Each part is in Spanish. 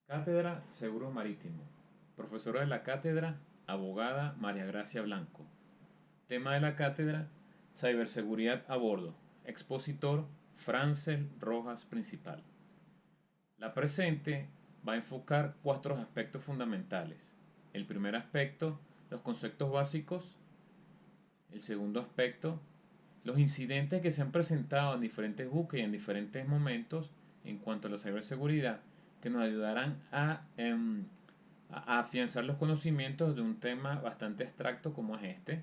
Cátedra Seguro Marítimo. Profesora de la cátedra, abogada María Gracia Blanco. Tema de la cátedra, ciberseguridad a bordo. Expositor, Francel Rojas Principal. La presente va a enfocar cuatro aspectos fundamentales. El primer aspecto, los conceptos básicos. El segundo aspecto, los incidentes que se han presentado en diferentes buques y en diferentes momentos en cuanto a la ciberseguridad que nos ayudarán a afianzar los conocimientos de un tema bastante abstracto como es este.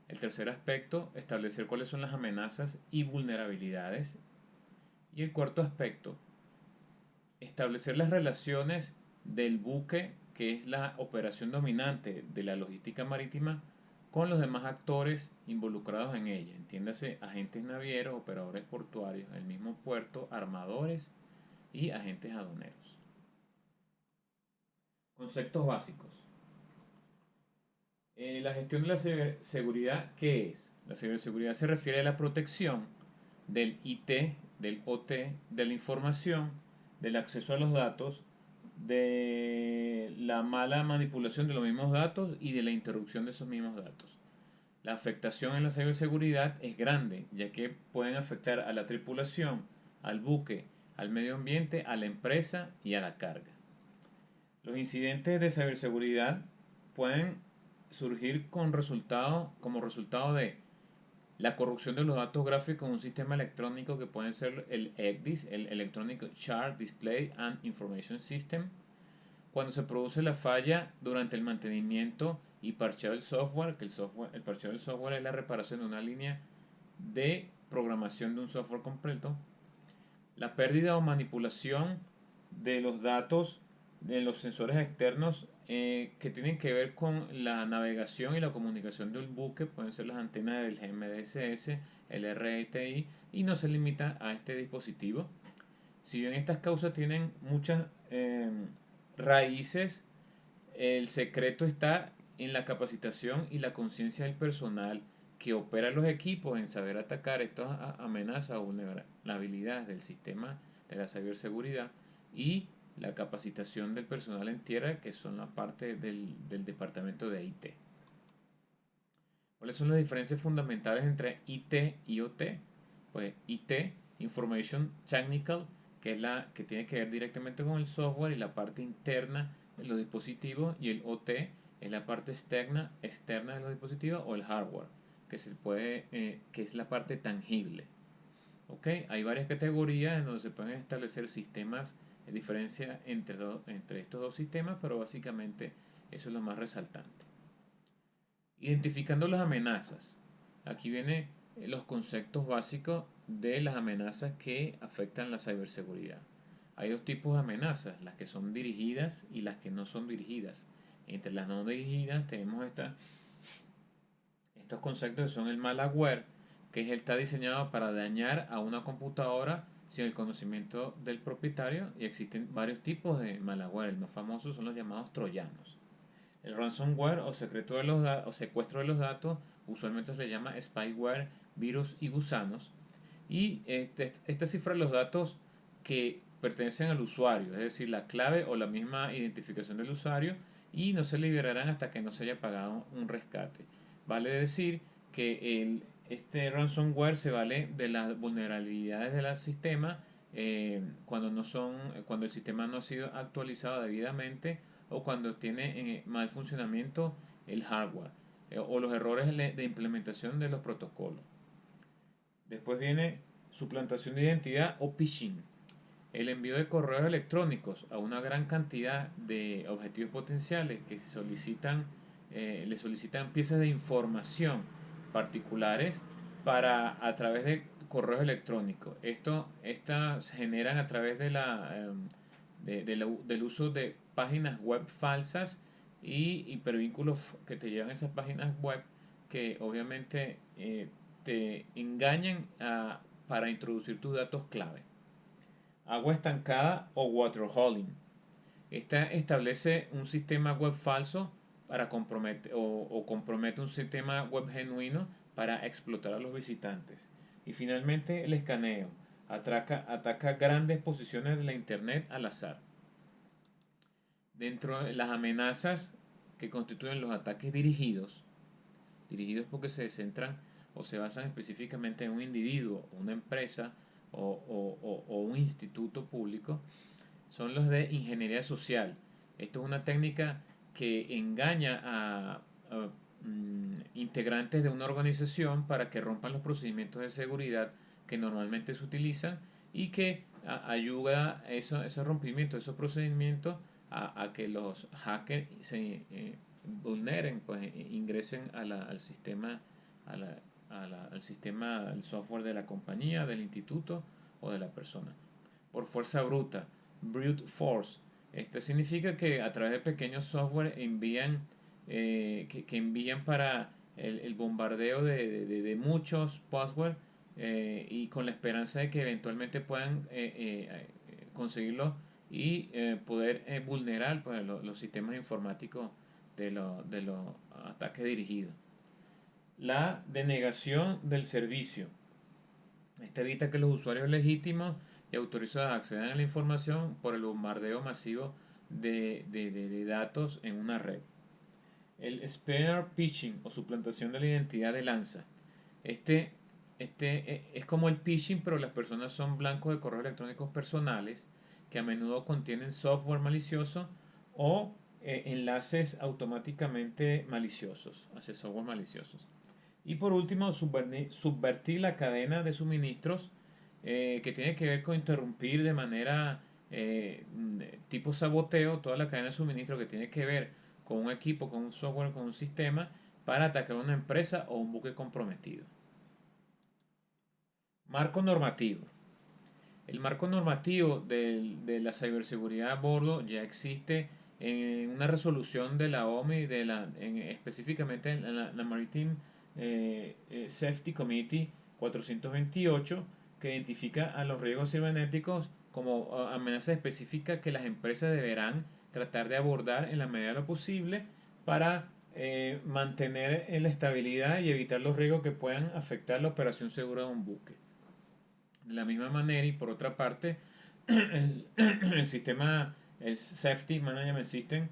El tercer aspecto, establecer cuáles son las amenazas y vulnerabilidades. Y el cuarto aspecto, establecer las relaciones del buque, que es la operación dominante de la logística marítima, con los demás actores involucrados en ella, entiéndase agentes navieros, operadores portuarios, el mismo puerto, armadores y agentes aduaneros. Conceptos básicos. La gestión de la ciberseguridad, ¿qué es? La ciberseguridad se refiere a la protección del IT, del OT, de la información, del acceso a los datos, de la mala manipulación de los mismos datos y de la interrupción de esos mismos datos. La afectación en la ciberseguridad es grande, ya que pueden afectar a la tripulación, al buque, al medio ambiente, a la empresa y a la carga. Los incidentes de ciberseguridad pueden surgir como resultado de la corrupción de los datos gráficos en un sistema electrónico que pueden ser el ECDIS, el Electronic Chart Display and Information System, cuando se produce la falla durante el mantenimiento y parcheo del software, el parcheo del software es la reparación de una línea de programación de un software completo, la pérdida o manipulación de los datos de los sensores externos que tienen que ver con la navegación y la comunicación del buque, pueden ser las antenas del GMDSS, el RTI, y no se limita a este dispositivo. Si bien estas causas tienen muchas raíces, el secreto está en la capacitación y la conciencia del personal que opera los equipos en saber atacar estas amenazas o vulnerabilidades del sistema de la ciberseguridad y la capacitación del personal en tierra, que son la parte del departamento de IT. ¿Cuáles son las diferencias fundamentales entre IT y OT? Pues IT, Information Technical, que es la que tiene que ver directamente con el software y la parte interna de los dispositivos, y el OT es la parte externa de los dispositivos o el hardware, que es la parte tangible. ¿Ok? Hay varias categorías en donde se pueden establecer sistemas de diferencia entre estos dos sistemas, pero básicamente eso es lo más resaltante. Identificando las amenazas. Aquí vienen los conceptos básicos de las amenazas que afectan la ciberseguridad. Hay dos tipos de amenazas, las que son dirigidas y las que no son dirigidas. Entre las no dirigidas tenemos estos conceptos que son el malware, que está diseñado para dañar a una computadora sin el conocimiento del propietario, y existen varios tipos de malware. El más famoso son los llamados troyanos. El ransomware o secuestro de los datos usualmente se llama spyware, virus y gusanos. Y esta cifra los datos que pertenecen al usuario, es decir, la clave o la misma identificación del usuario, y no se liberarán hasta que no se haya pagado un rescate. Vale decir que este ransomware se vale de las vulnerabilidades del sistema cuando el sistema no ha sido actualizado debidamente o cuando tiene mal funcionamiento el hardware o los errores de implementación de los protocolos. Después viene suplantación de identidad o phishing. El envío de correos electrónicos a una gran cantidad de objetivos potenciales que le solicitan piezas de información particulares a través de correos electrónicos. Estas se generan a través del uso de páginas web falsas y hipervínculos que te llevan a esas páginas web que obviamente te engañan para introducir tus datos clave. Agua estancada o waterholing. Esta establece un sistema web falso para o compromete un sistema web genuino para explotar a los visitantes. Y finalmente el escaneo. Ataca grandes posiciones de la internet al azar. Dentro de las amenazas que constituyen los ataques dirigidos porque se centran o se basan específicamente en un individuo, una empresa o un instituto público, son los de ingeniería social. Esto es una técnica que engaña a integrantes de una organización para que rompan los procedimientos de seguridad que normalmente se utilizan y que ayuda a ese rompimiento, esos procedimientos a que los hackers se vulneren, pues ingresen al sistema, al sistema, al software de la compañía, del instituto o de la persona. Por fuerza bruta, brute force. Esto significa que a través de pequeños software que envían para el bombardeo de muchos passwords y con la esperanza de que eventualmente puedan conseguirlo y poder vulnerar pues, los sistemas informáticos de los ataques dirigidos. La denegación del servicio. Esta evita que los usuarios legítimos y autorizados accedan a la información por el bombardeo masivo de datos en una red. El spear phishing o suplantación de la identidad de lanza. Este, es como el phishing, pero las personas son blancos de correos electrónicos personales que a menudo contienen software malicioso o enlaces automáticamente maliciosos, hacia software maliciosos. Y por último, subvertir la cadena de suministros que tiene que ver con interrumpir de manera tipo saboteo toda la cadena de suministro que tiene que ver con un equipo, con un software, con un sistema para atacar una empresa o un buque comprometido. Marco normativo. El marco normativo de la ciberseguridad a bordo ya existe en una resolución de la OMI, específicamente en la Maritime Safety Committee 428, que identifica a los riesgos cibernéticos como amenazas específicas que las empresas deberán tratar de abordar en la medida de lo posible para mantener la estabilidad y evitar los riesgos que puedan afectar la operación segura de un buque. De la misma manera y por otra parte, el sistema, el Safety Management System,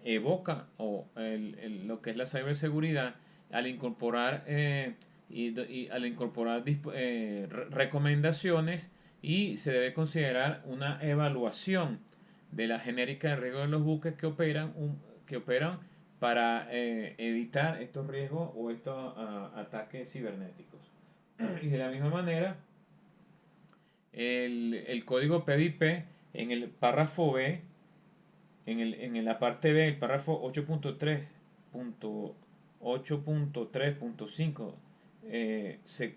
evoca lo que es la ciberseguridad al incorporar, al incorporar recomendaciones y se debe considerar una evaluación de la genérica de riesgo de los buques que operan para evitar estos riesgos o estos ataques cibernéticos. Y de la misma manera, el código PIP en el párrafo B, en la parte B, el párrafo 8.3.5, se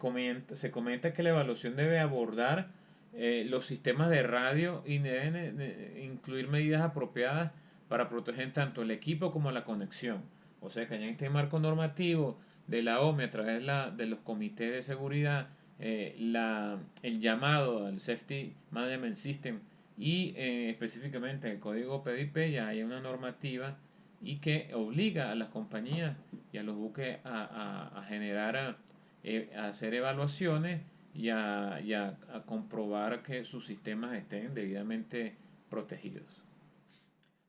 comenta que la evaluación debe abordar los sistemas de radio y deben incluir medidas apropiadas para proteger tanto el equipo como la conexión. O sea que en este marco normativo de la OMI a través de los comités de seguridad, el llamado al Safety Management System y específicamente el código PIP ya hay una normativa y que obliga a las compañías y a los buques a generar, a hacer evaluaciones y a comprobar que sus sistemas estén debidamente protegidos.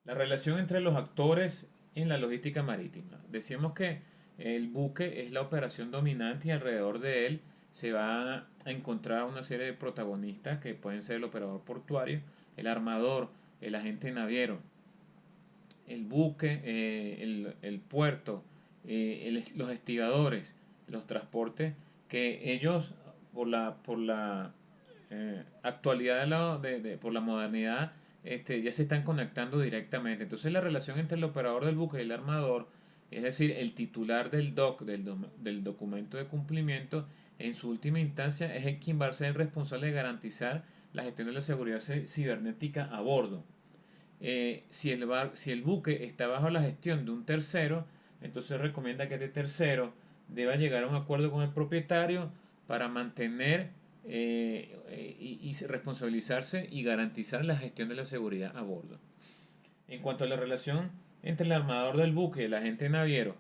La relación entre los actores en la logística marítima. Decíamos que el buque es la operación dominante y alrededor de él se va a encontrar una serie de protagonistas que pueden ser el operador portuario, el armador, el agente naviero, el buque, el puerto, los estibadores, los transportes, que ellos por la actualidad por la modernidad ya se están conectando directamente. Entonces la relación entre el operador del buque y el armador, es decir, el titular del DOC, del documento de cumplimiento, en su última instancia es quien va a ser el responsable de garantizar la gestión de la seguridad cibernética a bordo. Si el buque está bajo la gestión de un tercero, entonces recomienda que este tercero deba llegar a un acuerdo con el propietario para mantener y responsabilizarse y garantizar la gestión de la seguridad a bordo. En cuanto a la relación entre el armador del buque y el agente naviero,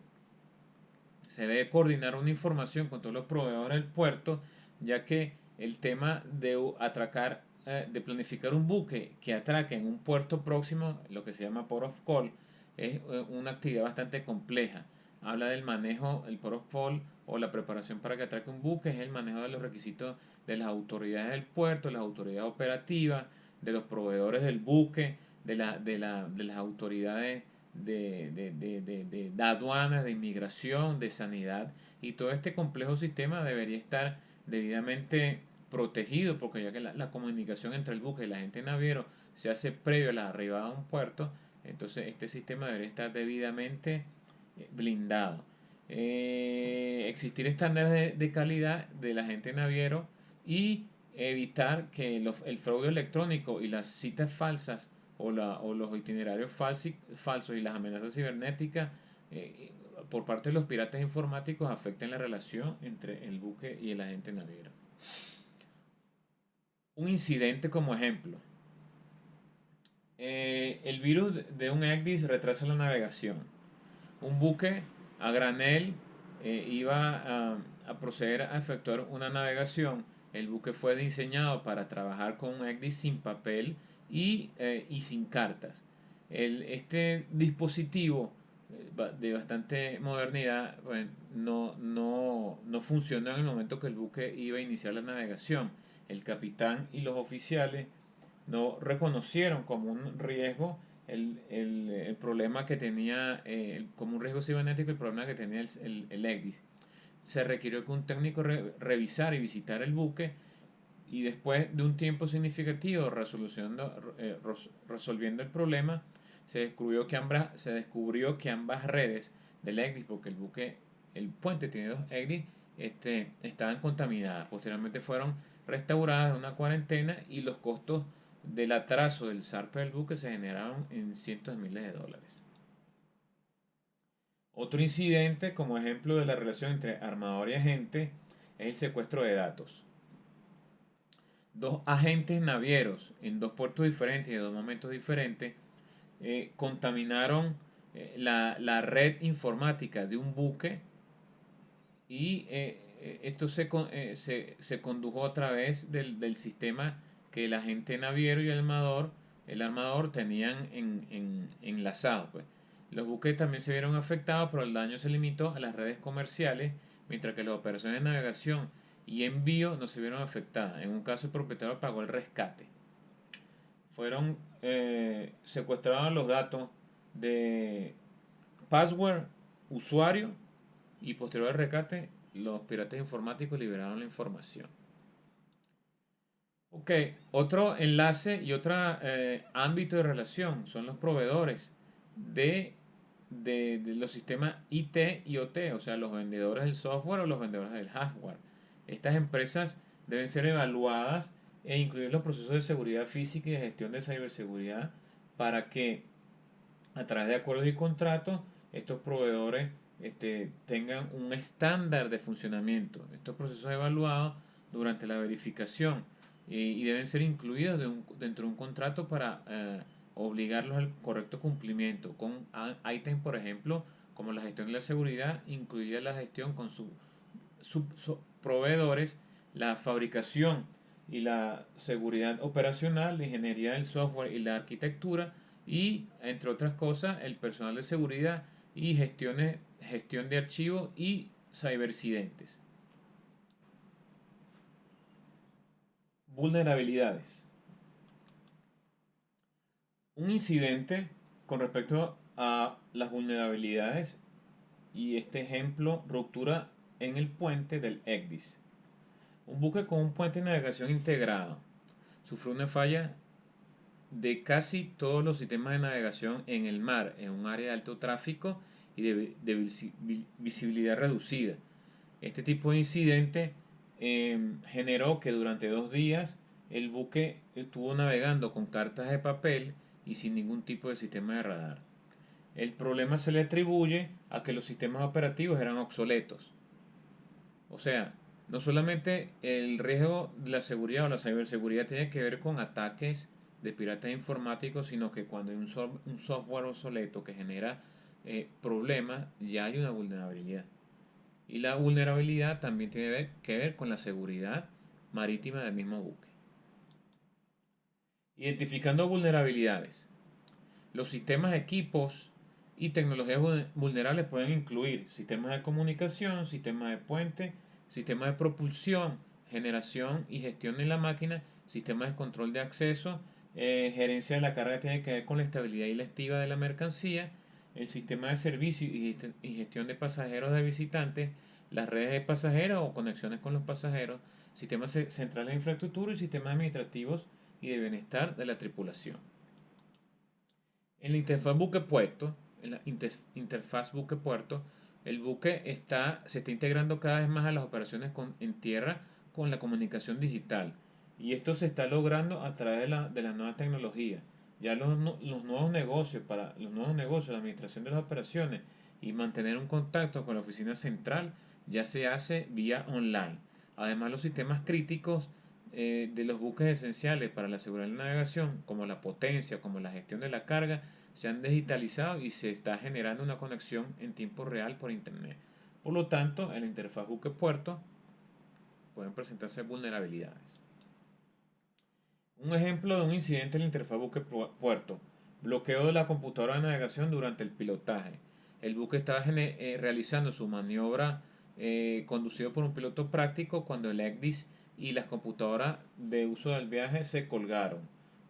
se debe coordinar una información con todos los proveedores del puerto, ya que el tema de atracar de planificar un buque que atraque en un puerto próximo, lo que se llama port of call, es una actividad bastante compleja. Habla del manejo, el port of call o la preparación para que atraque un buque, es el manejo de los requisitos de las autoridades del puerto, las autoridades operativas, de los proveedores del buque, de las autoridades de aduanas, de inmigración, de sanidad, y todo este complejo sistema debería estar debidamente protegido, porque ya que la comunicación entre el buque y la agente naviero se hace previo a la arribada a un puerto, entonces este sistema debería estar debidamente blindado. Existir estándares de calidad del agente naviero y evitar que el fraude electrónico y las citas falsas o los itinerarios falsos y las amenazas cibernéticas eh, por parte de los piratas informáticos afecten la relación entre el buque y el agente naviero. Un incidente como ejemplo. El virus de un ECDIS retrasa la navegación. Un buque a granel iba a proceder a efectuar una navegación. El buque fue diseñado para trabajar con un ECDIS sin papel y sin cartas. Este dispositivo de bastante modernidad pues, no funcionó en el momento que el buque iba a iniciar la navegación. El capitán y los oficiales no reconocieron como un riesgo el problema que tenía, como un riesgo cibernético, el problema que tenía el ECDIS. Se requirió que un técnico revisara y visitara el buque y después de un tiempo significativo resolviendo el problema, se descubrió que ambas redes del ECDIS, porque el puente tiene dos ECDIS, estaban contaminadas. Posteriormente fueron restauradas de una cuarentena y los costos del atraso del zarpe del buque se generaron en cientos de miles de dólares. Otro incidente, como ejemplo de la relación entre armador y agente, es el secuestro de datos. Dos agentes navieros en dos puertos diferentes y en dos momentos diferentes contaminaron la red informática de un buque y esto se condujo a través del sistema que el agente naviero y el armador tenían enlazados. Pues. Los buques también se vieron afectados, pero el daño se limitó a las redes comerciales, mientras que las operaciones de navegación y envío no se vieron afectadas. En un caso, el propietario pagó el rescate. Fueron secuestrados los datos de password, usuario, y posterior al rescate, los piratas informáticos liberaron la información. Ok, otro enlace y otro ámbito de relación son los proveedores de los sistemas IT y OT, o sea, los vendedores del software o los vendedores del hardware. Estas empresas deben ser evaluadas e incluir los procesos de seguridad física y de gestión de ciberseguridad para que a través de acuerdos y contratos estos proveedores tengan un estándar de funcionamiento. Estos procesos evaluados durante la verificación y deben ser incluidos dentro de un contrato para obligarlos al correcto cumplimiento con ítems, por ejemplo, como la gestión de la seguridad, incluida la gestión con sus proveedores, la fabricación y la seguridad operacional, la ingeniería del software y la arquitectura, y entre otras cosas el personal de seguridad y gestión de archivos y cibercidentes. Vulnerabilidades. Un incidente con respecto a las vulnerabilidades y este ejemplo, ruptura en el puente del ECDIS. Un buque con un puente de navegación integrado sufrió una falla de casi todos los sistemas de navegación en el mar, en un área de alto tráfico y de visibilidad reducida. Este tipo de incidente generó que durante 2 días el buque estuvo navegando con cartas de papel y sin ningún tipo de sistema de radar. El problema se le atribuye a que los sistemas operativos eran obsoletos. O sea, no solamente el riesgo de la seguridad o la ciberseguridad tiene que ver con ataques de piratas informáticos, sino que cuando hay un software obsoleto que genera problemas, ya hay una vulnerabilidad. Y la vulnerabilidad también tiene que ver con la seguridad marítima del mismo buque. Identificando vulnerabilidades. Los sistemas, equipos y tecnologías vulnerables pueden incluir sistemas de comunicación, sistemas de puente, sistemas de propulsión, generación y gestión en la máquina, sistemas de control de acceso, gerencia de la carga que tiene que ver con la estabilidad y la estiva de la mercancía, el sistema de servicio y gestión de pasajeros de visitantes, las redes de pasajeros o conexiones con los pasajeros, sistemas centrales de infraestructura y sistemas administrativos y de bienestar de la tripulación. En la interfaz buque-puerto, el buque se está integrando cada vez más a las operaciones en tierra con la comunicación digital. Y esto se está logrando a través de la nueva tecnología. Ya los nuevos negocios, para los nuevos negocios, la administración de las operaciones y mantener un contacto con la oficina central ya se hace vía online. Además, los sistemas críticos de los buques esenciales para la seguridad de la navegación, como la potencia, como la gestión de la carga, se han digitalizado y se está generando una conexión en tiempo real por Internet. Por lo tanto, en la interfaz buque-puerto pueden presentarse vulnerabilidades. Un ejemplo de un incidente en la interfaz buque-puerto: bloqueo de la computadora de navegación durante el pilotaje. El buque estaba realizando su maniobra conducido por un piloto práctico cuando el ECDIS y las computadoras de uso del viaje se colgaron.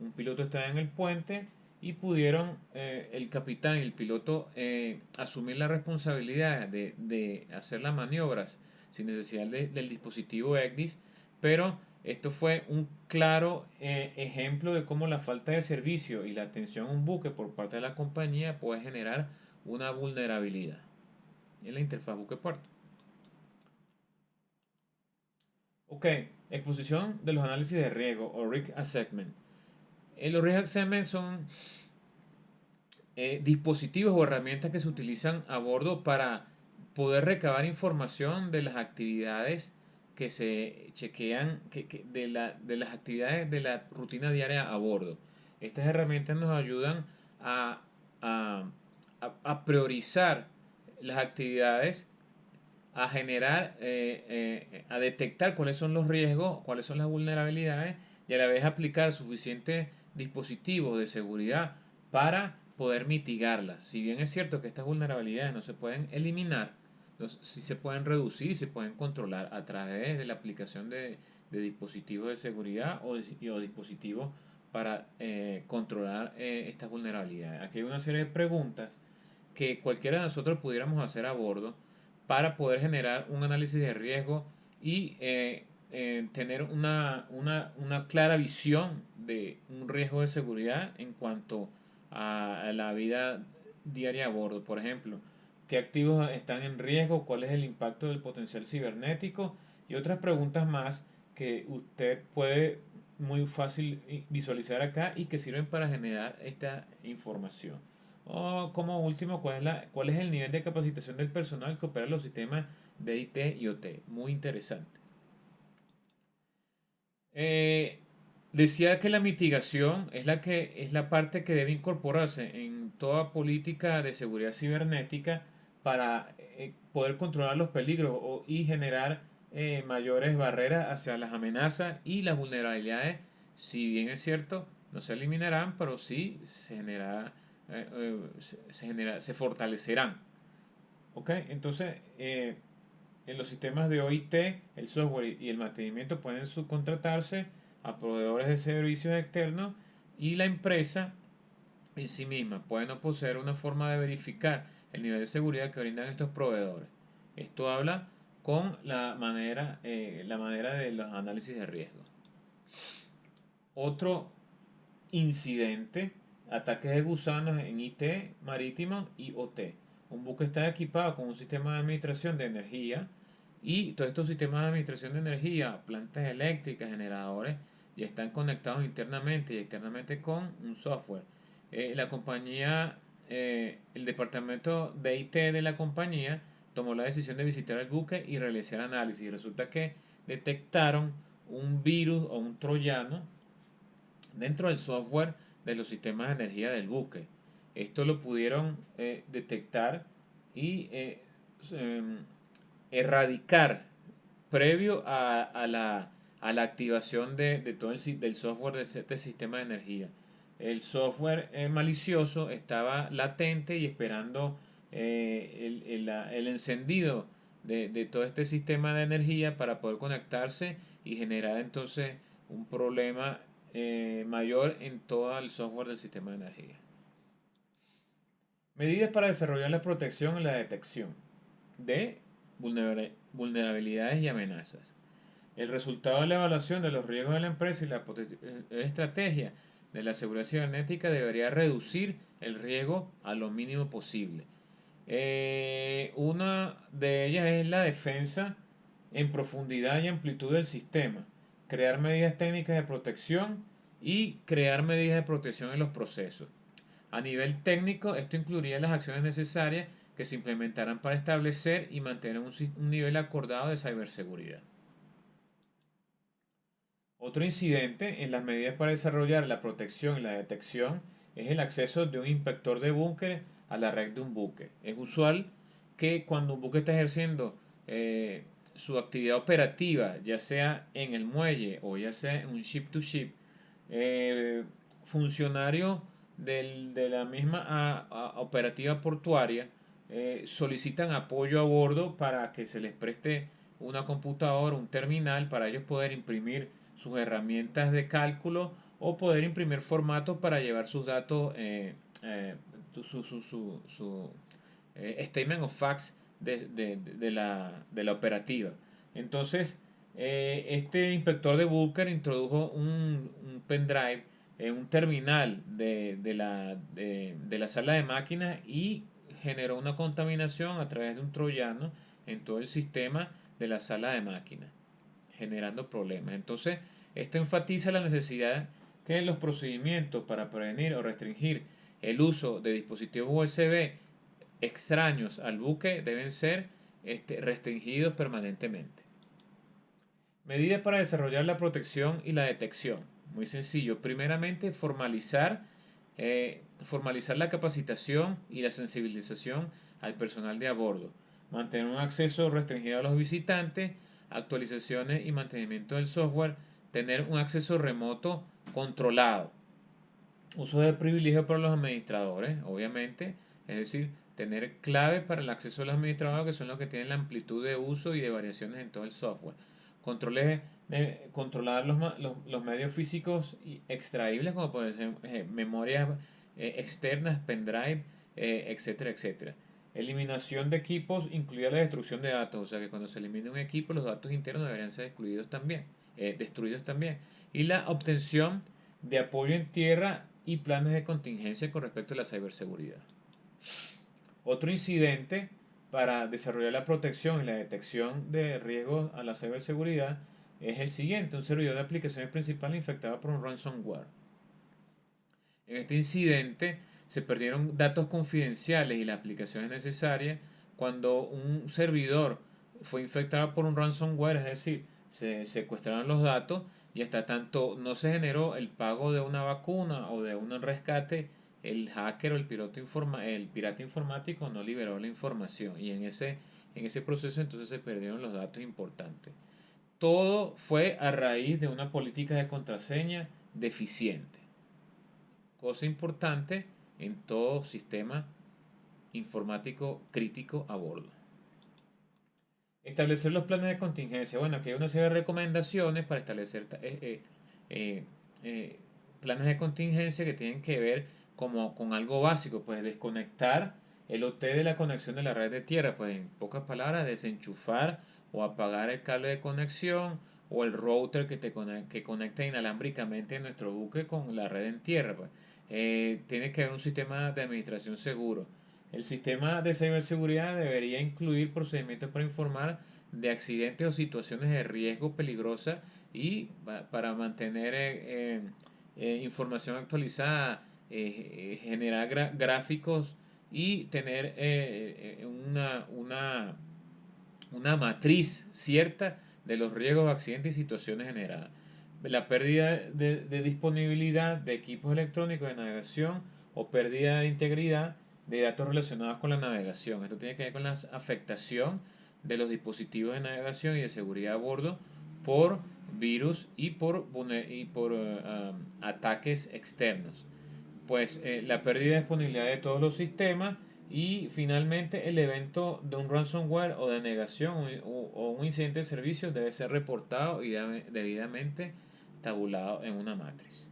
Un piloto estaba en el puente y pudieron el capitán y el piloto asumir la responsabilidad de hacer las maniobras sin necesidad del dispositivo ECDIS, pero esto fue un claro ejemplo de cómo la falta de servicio y la atención a un buque por parte de la compañía puede generar una vulnerabilidad en la interfaz buque-puerto. Ok, exposición de los análisis de riesgo o risk assessment. Los risk assessment son dispositivos o herramientas que se utilizan a bordo para poder recabar información de las actividades que se chequean, de las actividades de la rutina diaria a bordo. Estas herramientas nos ayudan a, a, a priorizar las actividades, a generar, a detectar cuáles son los riesgos, cuáles son las vulnerabilidades y a la vez aplicar suficientes dispositivos de seguridad para poder mitigarlas. Si bien es cierto que estas vulnerabilidades no se pueden eliminar, sí se pueden reducir y se pueden controlar a través de la aplicación de dispositivos de seguridad o dispositivos para controlar estas vulnerabilidades. Aquí hay una serie de preguntas que cualquiera de nosotros pudiéramos hacer a bordo para poder generar un análisis de riesgo y tener una clara visión de un riesgo de seguridad en cuanto a la vida diaria a bordo. Por ejemplo, qué activos están en riesgo, cuál es el impacto del potencial cibernético y otras preguntas más que usted puede muy fácil visualizar acá y que sirven para generar esta información. O como último, cuál es el nivel de capacitación del personal que opera los sistemas de IT y OT? Muy interesante. Eh, Decía que la mitigación es la parte que debe incorporarse en toda política de seguridad cibernética para poder controlar los peligros y generar mayores barreras hacia las amenazas y las vulnerabilidades. Si bien es cierto, no se eliminarán, pero sí se fortalecerán. ¿Ok? Entonces, en los sistemas de OIT, el software y el mantenimiento pueden subcontratarse a proveedores de servicios externos y la empresa en sí misma puede no poseer una forma de verificar el nivel de seguridad que brindan estos proveedores. Esto habla con la manera de los análisis de riesgo. Otro incidente: ataques de gusanos en IT marítimo y OT. Un buque está equipado con un sistema de administración de energía y todos estos sistemas de administración de energía, plantas eléctricas, generadores, ya están conectados internamente y externamente con un software. La compañía, el departamento de IT de la compañía tomó la decisión de visitar el buque y realizar análisis. Resulta que detectaron un virus o un troyano dentro del software de los sistemas de energía del buque. Esto lo pudieron detectar y erradicar previo a la activación de todo del software de este sistema de energía. El software malicioso estaba latente y esperando el encendido de todo este sistema de energía para poder conectarse y generar entonces un problema mayor en todo el software del sistema de energía. Medidas para desarrollar la protección y la detección de vulnerabilidades y amenazas. El resultado de la evaluación de los riesgos de la empresa y la estrategia de la seguridad cibernética debería reducir el riesgo a lo mínimo posible. Una de ellas es la defensa en profundidad y amplitud del sistema, crear medidas técnicas de protección y crear medidas de protección en los procesos. A nivel técnico, esto incluiría las acciones necesarias que se implementarán para establecer y mantener un nivel acordado de ciberseguridad. Otro incidente en las medidas para desarrollar la protección y la detección es el acceso de un inspector de búnker a la red de un buque. Es usual que cuando un buque está ejerciendo su actividad operativa, ya sea en el muelle o ya sea en un ship to ship, funcionarios de la misma operativa portuaria solicitan apoyo a bordo para que se les preste una computadora, un terminal para ellos poder imprimir sus herramientas de cálculo o poder imprimir formatos para llevar sus datos, su statement of facts de la operativa. Entonces, este inspector de Booker introdujo un pendrive en un terminal de la sala de máquinas y generó una contaminación a través de un troyano en todo el sistema de la sala de máquinas, generando problemas. Entonces, esto enfatiza la necesidad que los procedimientos para prevenir o restringir el uso de dispositivos USB extraños al buque deben ser restringidos permanentemente. Medidas para desarrollar la protección y la detección. Muy sencillo. Primeramente, formalizar la capacitación y la sensibilización al personal de a bordo. Mantener un acceso restringido a los visitantes, actualizaciones y mantenimiento del software. Tener un acceso remoto controlado. Uso de privilegio para los administradores, obviamente. Es decir, tener clave para el acceso a los administradores, que son los que tienen la amplitud de uso y de variaciones en todo el software. Controlar los medios físicos extraíbles, como pueden ser memorias externas, pendrive, etcétera, etcétera. Eliminación de equipos, incluida la destrucción de datos, o sea que cuando se elimine un equipo, los datos internos deberían ser excluidos también, destruidos también. Y la obtención de apoyo en tierra y planes de contingencia con respecto a la ciberseguridad. Otro incidente para desarrollar la protección y la detección de riesgos a la ciberseguridad es el siguiente: un servidor de aplicaciones principal infectado por un ransomware. En este incidente se perdieron datos confidenciales y las aplicaciones necesarias cuando un servidor fue infectado por un ransomware, es decir, se secuestraron los datos y hasta tanto no se generó el pago de una vacuna o de un rescate, el hacker o el pirata informático no liberó la información y en ese proceso entonces se perdieron los datos importantes. Todo fue a raíz de una política de contraseña deficiente. Cosa importante en todo sistema informático crítico a bordo. Establecer los planes de contingencia. Bueno, aquí hay una serie de recomendaciones para establecer planes de contingencia que tienen que ver como con algo básico, pues desconectar el OT de la conexión de la red de tierra, pues en pocas palabras, desenchufar o apagar el cable de conexión o el router que conecta inalámbricamente nuestro buque con la red en tierra. Pues. Tiene que haber un sistema de administración seguro. El sistema de ciberseguridad debería incluir procedimientos para informar de accidentes o situaciones de riesgo peligrosa y para mantener información actualizada, generar gráficos y tener una matriz cierta de los riesgos, accidentes y situaciones generadas. La pérdida de disponibilidad de equipos electrónicos de navegación o pérdida de integridad de datos relacionados con la navegación. Esto tiene que ver con la afectación de los dispositivos de navegación y de seguridad a bordo por virus y por ataques externos. Pues la pérdida de disponibilidad de todos los sistemas y finalmente el evento de un ransomware o de negación o un incidente de servicio debe ser reportado y debidamente tabulado en una matriz.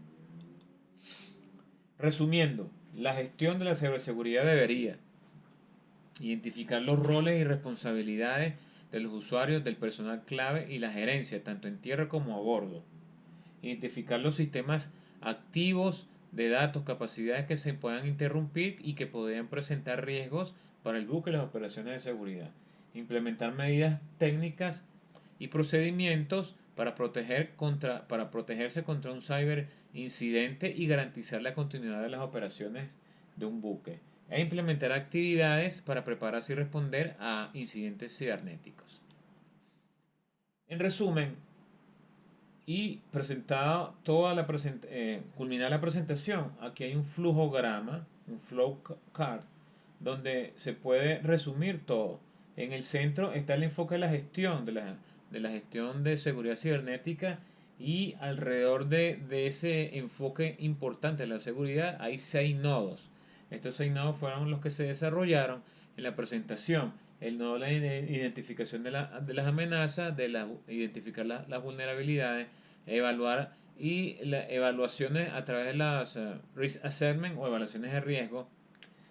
Resumiendo, la gestión de la ciberseguridad debería identificar los roles y responsabilidades de los usuarios, del personal clave y la gerencia, tanto en tierra como a bordo. Identificar los sistemas activos de datos, capacidades que se puedan interrumpir y que podrían presentar riesgos para el buque y las operaciones de seguridad. Implementar medidas técnicas y procedimientos para protegerse contra un cyber incidente y garantizar la continuidad de las operaciones de un buque. E implementar actividades para prepararse y responder a incidentes cibernéticos. En resumen, y presentada toda la culminar la presentación, aquí hay un flujograma, un flow card, donde se puede resumir todo. En el centro está el enfoque de la gestión, de la gestión de seguridad cibernética y alrededor de ese enfoque importante de la seguridad hay 6 nodos. Estos 6 nodos fueron los que se desarrollaron en la presentación. El nodo de la identificación de las amenazas, identificar las vulnerabilidades, evaluar y evaluaciones a través de las risk assessment o evaluaciones de riesgo,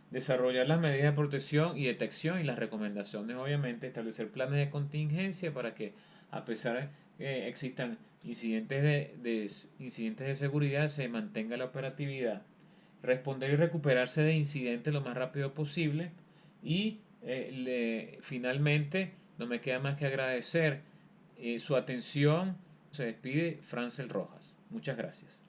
desarrollar las medidas de protección y detección y las recomendaciones, obviamente, establecer planes de contingencia para que a pesar de que existan incidentes de seguridad se mantenga la operatividad, responder y recuperarse de incidentes lo más rápido posible y finalmente no me queda más que agradecer su atención. Se despide Francel Rojas. Muchas gracias.